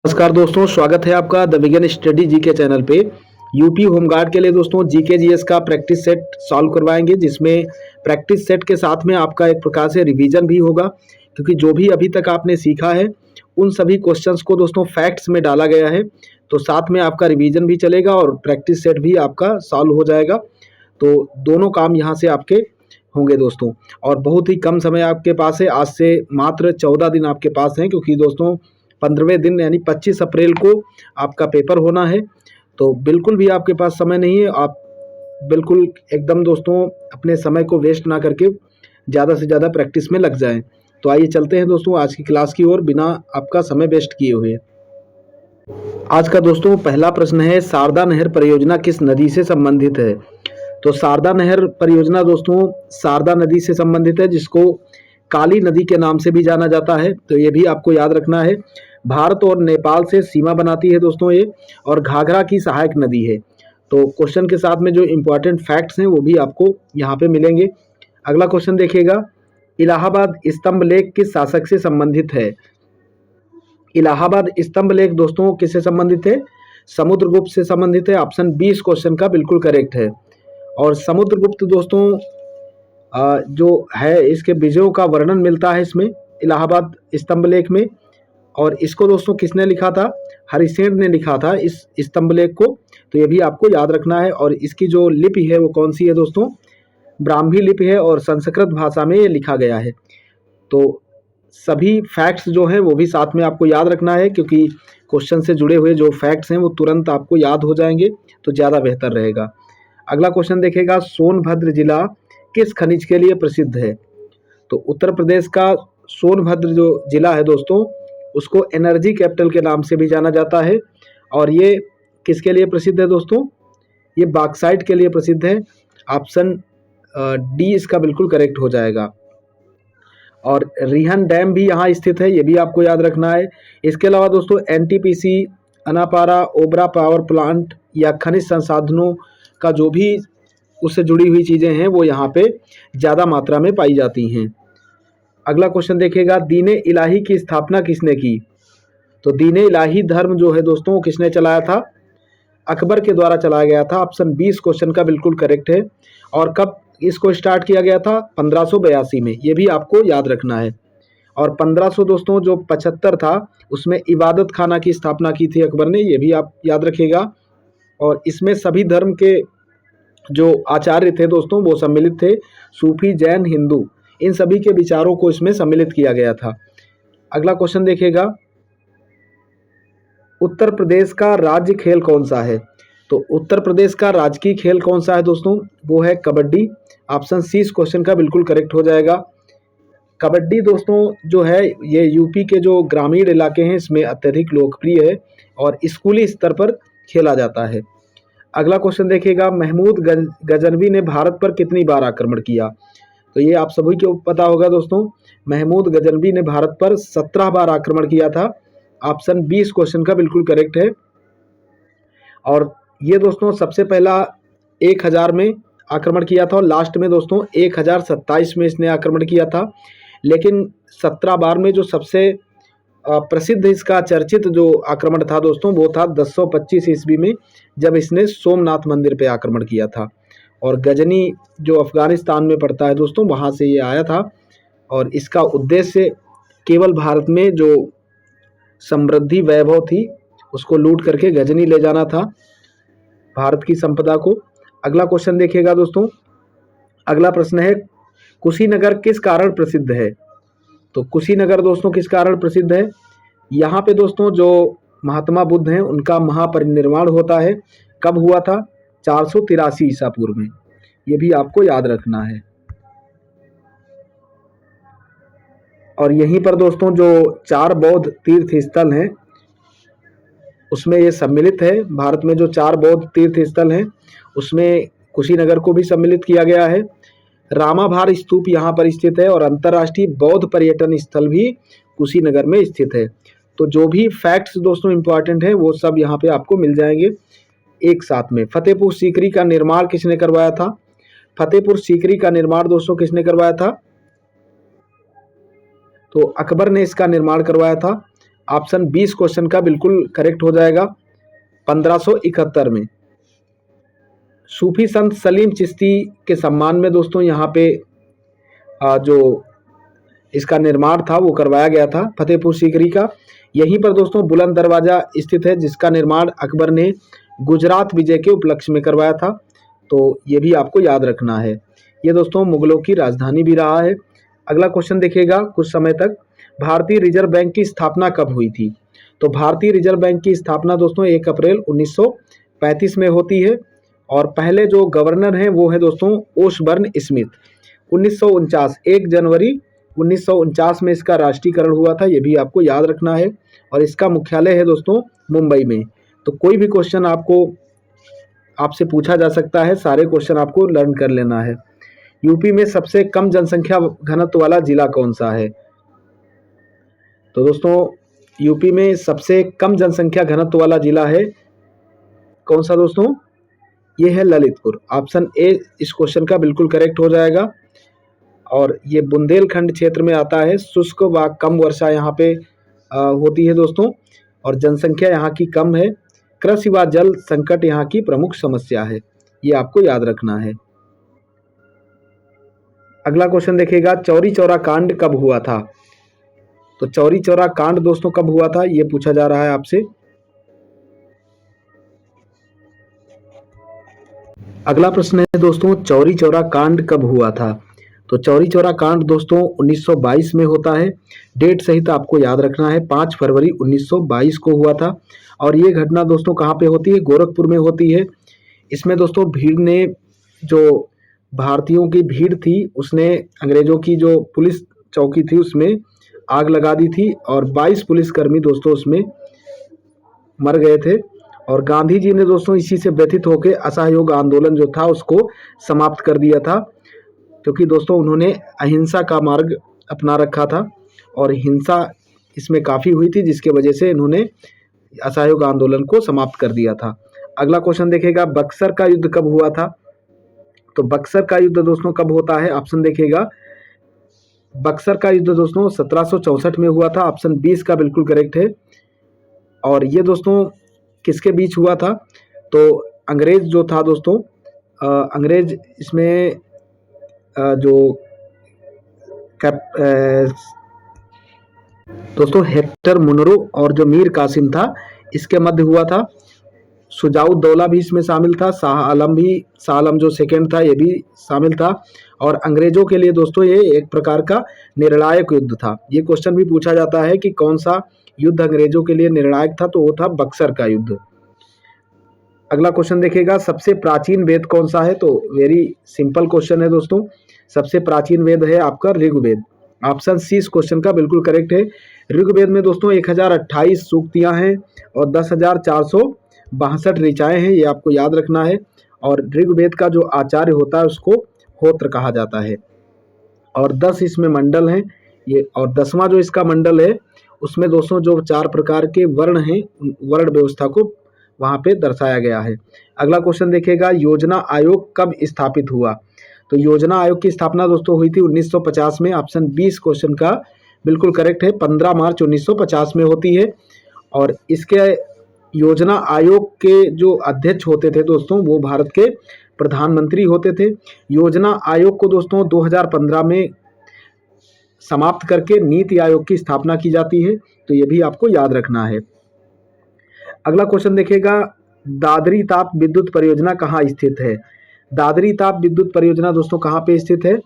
नमस्कार दोस्तों, स्वागत है आपका the begin study GK channel पे। यूपी होमगार्ड के लिए दोस्तों जीके जीएस का प्रैक्टिस सेट सॉल्व करवाएंगे, जिसमें प्रैक्टिस सेट के साथ में आपका एक प्रकार से रिवीजन भी होगा, क्योंकि जो भी अभी तक आपने सीखा है उन सभी क्वेश्चंस को दोस्तों फैक्ट्स में डाला गया है। तो साथ में आपका रिवीजन भी चलेगा और प्रैक्टिस सेट भी आपका सॉल्व हो जाएगा। तो दोनों काम यहाँ से आपके होंगे दोस्तों। और बहुत ही कम समय आपके पास है, आज से मात्र 14 दिन आपके पास हैं, क्योंकि दोस्तों 15वें दिन यानी 25 अप्रैल को आपका पेपर होना है। तो बिल्कुल भी आपके पास समय नहीं है। आप बिल्कुल एकदम दोस्तों अपने समय को वेस्ट ना करके ज़्यादा से ज़्यादा प्रैक्टिस में लग जाएं। तो आइए चलते हैं दोस्तों आज की क्लास की ओर, बिना आपका समय वेस्ट किए हुए। आज का दोस्तों पहला प्रश्न है, शारदा नहर परियोजना किस नदी से संबंधित है? तो शारदा नहर परियोजना दोस्तों शारदा नदी से संबंधित है, जिसको काली नदी के नाम से भी जाना जाता है। तो ये भी आपको याद रखना है। भारत और नेपाल से सीमा बनाती है दोस्तों ये, और घाघरा की सहायक नदी है। तो क्वेश्चन के साथ में जो इम्पोर्टेंट फैक्ट्स हैं वो भी आपको यहाँ पे मिलेंगे। अगला क्वेश्चन देखिएगा, इलाहाबाद स्तंभ लेख किस शासक से संबंधित है? इलाहाबाद स्तंभ लेख दोस्तों किससे संबंधित है? समुद्रगुप्त से संबंधित है। ऑप्शन 20 क्वेश्चन का बिल्कुल करेक्ट है। और समुद्रगुप्त दोस्तों जो है इसके विजयों का वर्णन मिलता है इसमें इलाहाबाद स्तंभ लेख में। और इसको दोस्तों किसने लिखा था? हरिसेन ने लिखा था इस स्तंभ लेख को। तो ये भी आपको याद रखना है। और इसकी जो लिपि है वो कौन सी है दोस्तों? ब्राह्मी लिपि है, और संस्कृत भाषा में ये लिखा गया है। तो सभी फैक्ट्स जो हैं वो भी साथ में आपको याद रखना है, क्योंकि क्वेश्चन से जुड़े हुए जो फैक्ट्स हैं वो तुरंत आपको याद हो जाएंगे, तो ज़्यादा बेहतर रहेगा। अगला क्वेश्चन देखेगा, सोनभद्र जिला किस खनिज के लिए प्रसिद्ध है? तो उत्तर प्रदेश का सोनभद्र जो जिला है दोस्तों, उसको एनर्जी कैपिटल के नाम से भी जाना जाता है। और ये किसके लिए प्रसिद्ध है दोस्तों? ये बॉक्साइट के लिए प्रसिद्ध है। ऑप्शन डी इसका बिल्कुल करेक्ट हो जाएगा। और रिहन डैम भी यहाँ स्थित है, ये भी आपको याद रखना है। इसके अलावा दोस्तों एनटीपीसी, अनापारा, ओबरा पावर प्लांट या खनिज संसाधनों का जो भी उससे जुड़ी हुई चीज़ें हैं वो यहाँ पे ज़्यादा मात्रा में पाई जाती हैं। अगला क्वेश्चन देखेगा, दीन इलाही की स्थापना किसने की? तो दीन इलाही धर्म जो है दोस्तों वो किसने चलाया था? अकबर के द्वारा चलाया गया था। ऑप्शन 20 क्वेश्चन का बिल्कुल करेक्ट है। और कब इसको स्टार्ट किया गया था? 1582 में। ये भी आपको याद रखना है। और 1500 दोस्तों जो 75 था उसमें इबादत खाना की स्थापना की थी अकबर ने, ये भी आप याद रखिएगा। और इसमें सभी धर्म के जो आचार्य थे दोस्तों वो सम्मिलित थे, सूफी, जैन, हिंदू, इन सभी के विचारों को इसमें सम्मिलित किया गया था। अगला क्वेश्चन देखिएगा, उत्तर प्रदेश का राज्य खेल कौन सा है? तो उत्तर प्रदेश का राजकीय खेल कौन सा है दोस्तों? वो है कबड्डी। ऑप्शन सी इस क्वेश्चन का बिल्कुल करेक्ट हो जाएगा। कबड्डी दोस्तों जो है ये यूपी के जो ग्रामीण इलाके हैं इसमें अत्यधिक लोकप्रिय है और स्कूली स्तर पर खेला जाता है। अगला क्वेश्चन देखिएगा, महमूद गजनवी ने भारत पर कितनी बार आक्रमण किया? तो ये आप सभी को पता होगा दोस्तों, महमूद गजनवी ने भारत पर 17 बार आक्रमण किया था। ऑप्शन 20 क्वेश्चन का बिल्कुल करेक्ट है। और ये दोस्तों सबसे पहला 1000 में आक्रमण किया था, और लास्ट में दोस्तों 1027 में इसने आक्रमण किया था। लेकिन 17 बार में जो सबसे प्रसिद्ध इसका चर्चित जो आक्रमण था दोस्तों वो था 1025 ईस्वी में, जब इसने सोमनाथ मंदिर पे आक्रमण किया था। और गजनी जो अफगानिस्तान में पड़ता है दोस्तों वहाँ से ये आया था। और इसका उद्देश्य केवल भारत में जो समृद्धि वैभव थी उसको लूट करके गजनी ले जाना था, भारत की संपदा को। अगला क्वेश्चन देखिएगा दोस्तों, अगला प्रश्न है, कुशीनगर किस कारण प्रसिद्ध है? तो कुशीनगर दोस्तों किस कारण प्रसिद्ध है? यहाँ पे दोस्तों जो महात्मा बुद्ध हैं उनका महापरिनिर्वाण होता है। कब हुआ था? 483 ईसा पूर्व में। ये भी आपको याद रखना है। और यहीं पर दोस्तों जो 4 बौद्ध तीर्थ स्थल हैं उसमें ये सम्मिलित है। भारत में जो 4 बौद्ध तीर्थ स्थल हैं उसमें कुशीनगर को भी सम्मिलित किया गया है। रामाभार स्तूप यहाँ पर स्थित है, और अंतर्राष्ट्रीय बौद्ध पर्यटन स्थल भी कुशीनगर में स्थित है। तो जो भी फैक्ट्स दोस्तों इंपॉर्टेंट हैं वो सब यहाँ पे आपको मिल जाएंगे एक साथ में। फतेहपुर सीकरी का निर्माण किसने करवाया था? फतेहपुर सीकरी का निर्माण दोस्तों किसने करवाया था? तो अकबर ने इसका निर्माण करवाया था। ऑप्शन 20 क्वेश्चन का बिल्कुल करेक्ट हो जाएगा 1571 में। सूफी संत सलीम चिश्ती के सम्मान में दोस्तों यहाँ पे जो इसका निर्माण था वो करवाया गया था फतेहपुर सीकरी का। यहीं पर दोस्तों बुलंद दरवाजा स्थित है जिसका निर्माण अकबर ने गुजरात विजय के उपलक्ष्य में करवाया था, तो ये भी आपको याद रखना है। ये दोस्तों मुगलों की राजधानी भी रहा है। अगला क्वेश्चन देखिएगा, कुछ समय तक भारतीय रिजर्व बैंक की स्थापना कब हुई थी? तो भारतीय रिजर्व बैंक की स्थापना दोस्तों 1 अप्रैल 1935 में होती है और पहले जो गवर्नर हैं वो है दोस्तों ओशबर्न स्मिथ। 1949 1 जनवरी 1949 में इसका राष्ट्रीयकरण हुआ था, ये भी आपको याद रखना है। और इसका मुख्यालय है दोस्तों मुंबई में। तो कोई भी क्वेश्चन आपसे पूछा जा सकता है, सारे क्वेश्चन आपको लर्न कर लेना है। यूपी में सबसे कम जनसंख्या घनत्व वाला जिला कौन सा है? तो दोस्तों यूपी में सबसे कम जनसंख्या घनत्व वाला जिला है कौन सा दोस्तों? ये है ललितपुर। ऑप्शन ए इस क्वेश्चन का बिल्कुल करेक्ट हो जाएगा। और ये बुंदेलखंड क्षेत्र में आता है। शुष्क व कम वर्षा यहाँ पे होती है दोस्तों, और जनसंख्या यहाँ की कम है। कृषि व जल संकट यहाँ की प्रमुख समस्या है, ये आपको याद रखना है। अगला क्वेश्चन देखिएगा, चौरी चौरा कांड कब हुआ था? तो चौरी चौरा कांड दोस्तों कब हुआ था ये पूछा जा रहा है आपसे। अगला प्रश्न है दोस्तों, चौरी चौरा कांड कब हुआ था? तो चौरी चौरा कांड दोस्तों 1922 में होता है। डेट सहित आपको याद रखना है, 5 फरवरी 1922 को हुआ था। और ये घटना दोस्तों कहाँ पे होती है? गोरखपुर में होती है। इसमें दोस्तों भीड़ ने, जो भारतीयों की भीड़ थी उसने अंग्रेजों की जो पुलिस चौकी थी उसमें आग लगा दी थी और 22 पुलिसकर्मी दोस्तों उसमें मर गए थे। और गांधी जी ने दोस्तों इसी से व्यथित होकर असहयोग आंदोलन जो था उसको समाप्त कर दिया था, क्योंकि दोस्तों उन्होंने अहिंसा का मार्ग अपना रखा था और हिंसा इसमें काफ़ी हुई थी, जिसके वजह से इन्होंने असहयोग आंदोलन को समाप्त कर दिया था। अगला क्वेश्चन देखिएगा, बक्सर का युद्ध कब हुआ था? तो बक्सर का युद्ध दोस्तों कब होता है? ऑप्शन देखिएगा, बक्सर का युद्ध दोस्तों 1764 में हुआ था। ऑप्शन 20 का बिल्कुल करेक्ट है। और ये दोस्तों किसके बीच हुआ था? तो अंग्रेज जो था दोस्तों, अंग्रेज इसमें जो दोस्तों हेक्टर मुनरो और जो मीर कासिम था इसके मध्य हुआ था। शुजाउद्दौला भी इसमें शामिल था, शाह आलम जो सेकंड था ये भी शामिल था। और अंग्रेजों के लिए दोस्तों ये एक प्रकार का निर्णायक युद्ध था। ये क्वेश्चन भी पूछा जाता है कि कौन सा युद्ध अंग्रेजों के लिए निर्णायक था, तो वो था बक्सर का युद्ध। अगला क्वेश्चन देखिएगा, सबसे प्राचीन वेद कौन सा है? तो वेरी सिंपल क्वेश्चन है दोस्तों, सबसे प्राचीन वेद है आपका ऋग्वेद। ऑप्शन सी इस क्वेश्चन का बिल्कुल करेक्ट है। ऋग्वेद में दोस्तों 1028 सूक्तियां हैं और 10,462 ऋचाएं हैं, ये आपको याद रखना है। और ऋग्वेद का जो आचार्य होता है उसको होत्र कहा जाता है। और 10 इसमें मंडल हैं ये, और 10वां जो इसका मंडल है उसमें दोस्तों जो 4 प्रकार के वर्ण हैं, वर्ण व्यवस्था को वहाँ पे दर्शाया गया है। अगला क्वेश्चन देखिएगा, योजना आयोग कब स्थापित हुआ? तो योजना आयोग की स्थापना दोस्तों हुई थी 1950 में। ऑप्शन 20 क्वेश्चन का बिल्कुल करेक्ट है, 15 मार्च 1950 में होती है। और इसके योजना आयोग के जो अध्यक्ष होते थे दोस्तों वो भारत के प्रधानमंत्री होते थे। योजना आयोग को दोस्तों 2015 में समाप्त करके नीति आयोग की स्थापना की जाती है, तो ये भी आपको याद रखना है। अगला क्वेश्चन देखिएगा, दादरी ताप विद्युत परियोजना कहाँ स्थित है? दादरी ताप विद्युत परियोजना दोस्तों कहाँ पे स्थित है?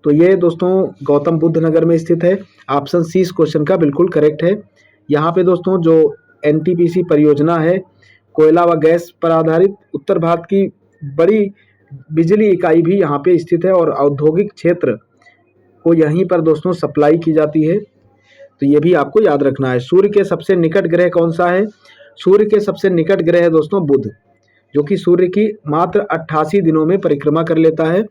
तो ये दोस्तों गौतम बुद्ध नगर में स्थित है। ऑप्शन सी इस क्वेश्चन का बिल्कुल करेक्ट है। यहाँ पे दोस्तों जो एनटीपीसी परियोजना है, कोयला व गैस पर आधारित उत्तर भारत की बड़ी बिजली इकाई भी यहाँ पे स्थित है और औद्योगिक क्षेत्र को यहीं पर दोस्तों सप्लाई की जाती है, तो ये भी आपको याद रखना है। सूर्य के सबसे निकट ग्रह कौन सा है? सूर्य के सबसे निकट ग्रह है दोस्तों बुध, जो कि सूर्य की मात्र 88 दिनों में परिक्रमा कर लेता है,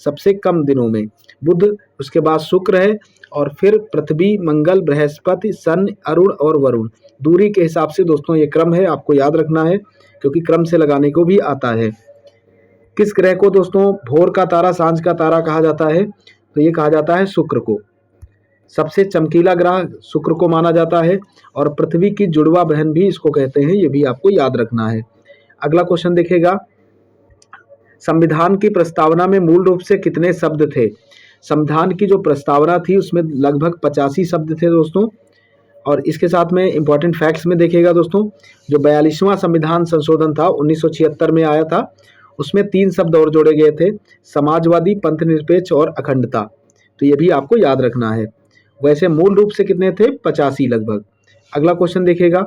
सबसे कम दिनों में बुध, उसके बाद शुक्र है और फिर पृथ्वी, मंगल, बृहस्पति, सन, अरुण और वरुण। दूरी के हिसाब से दोस्तों ये क्रम है, आपको याद रखना है क्योंकि क्रम से लगाने को भी आता है। किस ग्रह को दोस्तों भोर का तारा, सांझ का तारा कहा जाता है? तो ये कहा जाता है शुक्र को। सबसे चमकीला ग्रह शुक्र को माना जाता है और पृथ्वी की जुड़वा बहन भी इसको कहते हैं, ये भी आपको याद रखना है। अगला क्वेश्चन देखिएगा, संविधान की प्रस्तावना में मूल रूप से कितने शब्द थे? संविधान की जो प्रस्तावना थी उसमें लगभग 85 शब्द थे दोस्तों। और इसके साथ में इंपॉर्टेंट फैक्ट्स में देखिएगा दोस्तों, जो 42वां संविधान संशोधन था 1976 में आया था, उसमें 3 शब्द और जोड़े गए थे, समाजवादी, पंथनिरपेक्ष और अखंडता। तो ये भी आपको याद रखना है। वैसे मूल रूप से कितने थे? 85 लगभग। अगला क्वेश्चन देखिएगा,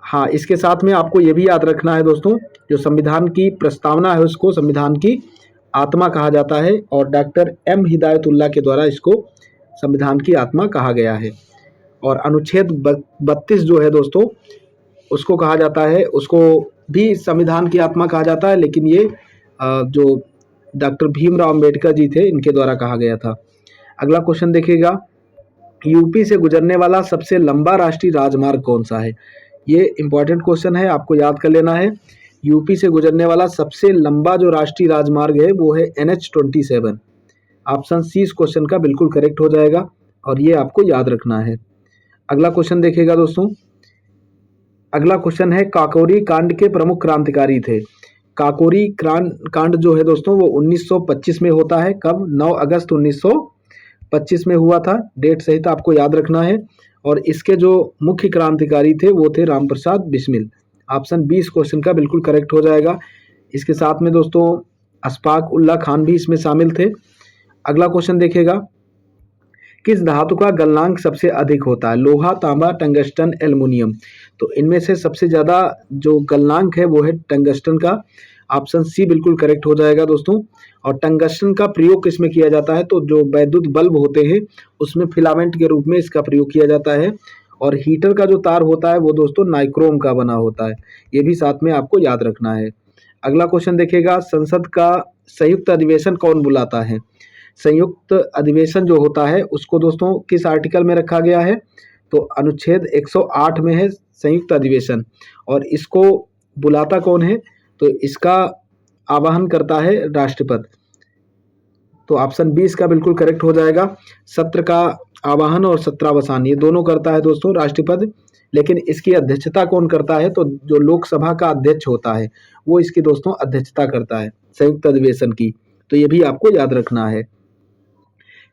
हाँ इसके साथ में आपको ये भी याद रखना है दोस्तों, जो संविधान की प्रस्तावना है उसको संविधान की आत्मा कहा जाता है और डॉक्टर एम हिदायतुल्लाह के द्वारा इसको संविधान की आत्मा कहा गया है। और अनुच्छेद 32 जो है दोस्तों उसको कहा जाता है, उसको भी संविधान की आत्मा कहा जाता है, लेकिन ये जो डॉक्टर भीमराव अंबेडकर जी थे इनके द्वारा कहा गया था। अगला क्वेश्चन देखिएगा, यूपी से गुजरने वाला सबसे लंबा राष्ट्रीय राजमार्ग कौन सा है? ये इंपॉर्टेंट क्वेश्चन है, आपको याद कर लेना है। यूपी से गुजरने वाला सबसे लंबा जो राष्ट्रीय राजमार्ग है वो है NH-27। ऑप्शन सी इस क्वेश्चन का बिल्कुल करेक्ट हो जाएगा और ये आपको याद रखना है। अगला क्वेश्चन देखिएगा दोस्तों, अगला क्वेश्चन है काकोरी कांड के प्रमुख क्रांतिकारी थे। काकोरी कांड जो है दोस्तों वो 1925 में होता है। कब? 9 अगस्त 1925 में हुआ था। डेट सहित आपको याद रखना है। और इसके जो मुख्य क्रांतिकारी थे वो थे राम प्रसाद बिस्मिल। ऑप्शन बी इस क्वेश्चन का बिल्कुल करेक्ट हो जाएगा। इसके साथ में दोस्तों अशफाक उल्लाह खान भी इसमें शामिल थे। अगला क्वेश्चन देखिएगा, किस धातु का गलनांक सबसे अधिक होता है? लोहा, तांबा, टंगस्टन, एल्युमिनियम। तो इनमें से सबसे ज़्यादा जो गलनांक है वो है टंगस्टन का। ऑप्शन सी बिल्कुल करेक्ट हो जाएगा दोस्तों। और टंगस्टन का प्रयोग किसमें किया जाता है? तो जो वैद्युत बल्ब होते हैं उसमें फिलामेंट के रूप में इसका प्रयोग किया जाता है। और हीटर का जो तार होता है वो दोस्तों नाइक्रोम का बना होता है। ये भी साथ में आपको याद रखना है। अगला क्वेश्चन देखिएगा, संसद का संयुक्त अधिवेशन कौन बुलाता है? संयुक्त अधिवेशन जो होता है उसको दोस्तों किस आर्टिकल में रखा गया है? तो अनुच्छेद 108 में है संयुक्त अधिवेशन। और इसको बुलाता कौन है? तो इसका आवाहन करता है राष्ट्रपति। तो ऑप्शन बी इसका बिल्कुल करेक्ट हो जाएगा। सत्र का आवाहन और सत्रावसान ये दोनों करता है दोस्तों राष्ट्रपति, लेकिन इसकी अध्यक्षता कौन करता है? तो जो लोकसभा का अध्यक्ष होता है वो इसकी दोस्तों अध्यक्षता करता है संयुक्त अधिवेशन की। तो ये भी आपको याद रखना है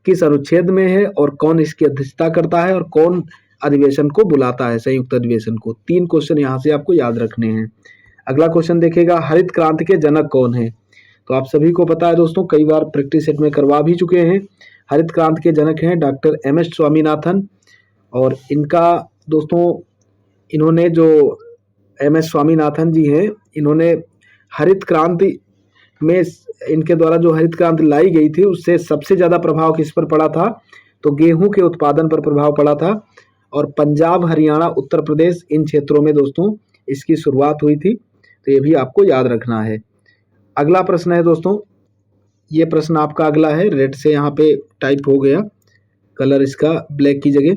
किस अनुच्छेद में है और कौन इसकी अध्यक्षता करता है और कौन अधिवेशन को बुलाता है, संयुक्त अधिवेशन को। 3 क्वेश्चन यहाँ से आपको याद रखने हैं। अगला क्वेश्चन देखिएगा, हरित क्रांति के जनक कौन है? तो आप सभी को पता है दोस्तों, कई बार प्रैक्टिस सेट में करवा भी चुके हैं। हरित क्रांति के जनक हैं डॉक्टर MS स्वामीनाथन। और इनका दोस्तों इन्होंने जो MS स्वामीनाथन जी हैं इन्होंने हरित क्रांति में इनके द्वारा जो हरित क्रांति लाई गई थी उससे सबसे ज़्यादा प्रभाव किस पर पड़ा था? तो गेहूं के उत्पादन पर प्रभाव पड़ा था। और पंजाब, हरियाणा, उत्तर प्रदेश इन क्षेत्रों में दोस्तों इसकी शुरुआत हुई थी। तो ये भी आपको याद रखना है। अगला प्रश्न है दोस्तों, ये प्रश्न आपका अगला है, रेड से यहाँ पे टाइप हो गया, कलर इसका ब्लैक की जगह,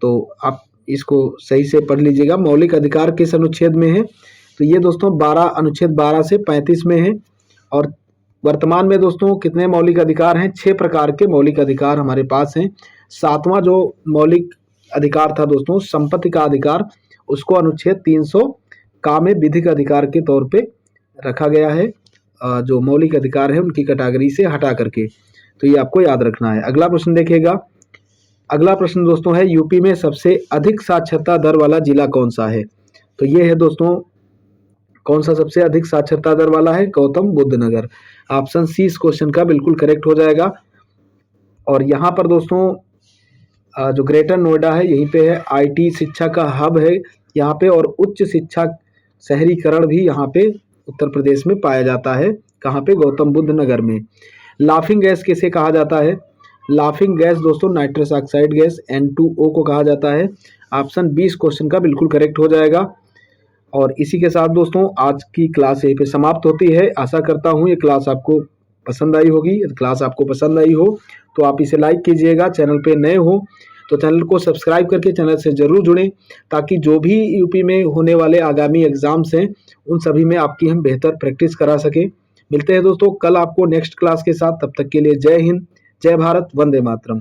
तो आप इसको सही से पढ़ लीजिएगा। मौलिक अधिकार किस अनुच्छेद में है? तो ये दोस्तों अनुच्छेद 12 से 35 में है। और वर्तमान में दोस्तों कितने मौलिक अधिकार हैं? 6 प्रकार के मौलिक अधिकार हमारे पास हैं। 7वां जो मौलिक अधिकार था दोस्तों संपत्ति का अधिकार, उसको अनुच्छेद 300 का में विधिक अधिकार के तौर पे रखा गया है, जो मौलिक अधिकार है उनकी कैटेगरी से हटा करके। तो ये आपको याद रखना है। अगला प्रश्न देखिएगा, अगला प्रश्न दोस्तों है यूपी में सबसे अधिक साक्षरता दर वाला जिला कौन सा है? तो ये है दोस्तों, कौन सा सबसे अधिक साक्षरता दर वाला है? गौतम बुद्ध नगर। ऑप्शन सी इस क्वेश्चन का बिल्कुल करेक्ट हो जाएगा। और यहाँ पर दोस्तों जो ग्रेटर नोएडा है यहीं पे है, IT शिक्षा का हब है यहाँ पे। और उच्च शिक्षा शहरीकरण भी यहाँ पे उत्तर प्रदेश में पाया जाता है। कहाँ पे? गौतम बुद्ध नगर में। लाफिंग गैस किसे कहा जाता है? लाफिंग गैस दोस्तों नाइट्रस ऑक्साइड गैस N2O को कहा जाता है। ऑप्शन बी इस क्वेश्चन का बिल्कुल करेक्ट हो जाएगा। और इसी के साथ दोस्तों आज की क्लास यहीं पे समाप्त होती है। आशा करता हूँ ये क्लास आपको पसंद आई होगी। यदि क्लास आपको पसंद आई हो तो आप इसे लाइक कीजिएगा। चैनल पे नए हो तो चैनल को सब्सक्राइब करके चैनल से ज़रूर जुड़ें, ताकि जो भी यूपी में होने वाले आगामी एग्ज़ाम्स हैं उन सभी में आपकी हम बेहतर प्रैक्टिस करा सकें। मिलते हैं दोस्तों कल आपको नेक्स्ट क्लास के साथ। तब तक के लिए जय हिंद, जय भारत, वंदे मातरम।